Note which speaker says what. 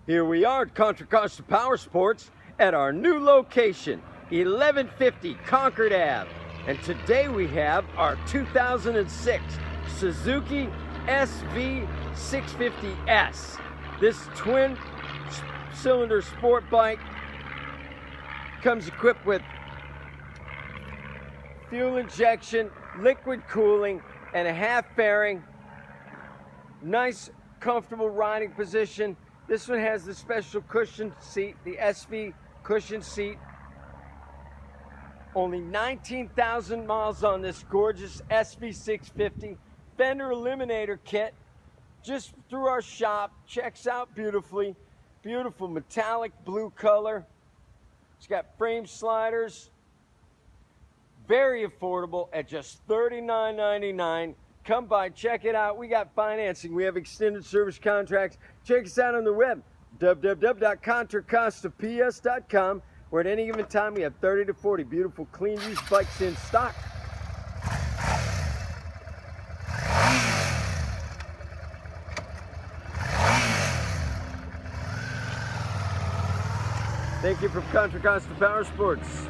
Speaker 1: Here we are at Contra Costa Powersports at our new location, 1150 Concord Ave. And today we have our 2006 Suzuki SV650S. This twin-cylinder sport bike comes equipped with fuel injection, liquid cooling, and a half fairing. Nice, comfortable riding position. This one has the special cushion seat, the SV cushion seat. Only 19,000 miles on this gorgeous SV650. Fender Eliminator kit, just through our shop. Checks out beautifully. Beautiful metallic blue color. It's got frame sliders. Very affordable at just $39.99. Come by, check it out. We got financing. We have extended service contracts. Check us out on the web, www.contracostaps.com, where at any given time we have 30 to 40 beautiful, clean, used bikes in stock. Thank you from Contra Costa Powersports.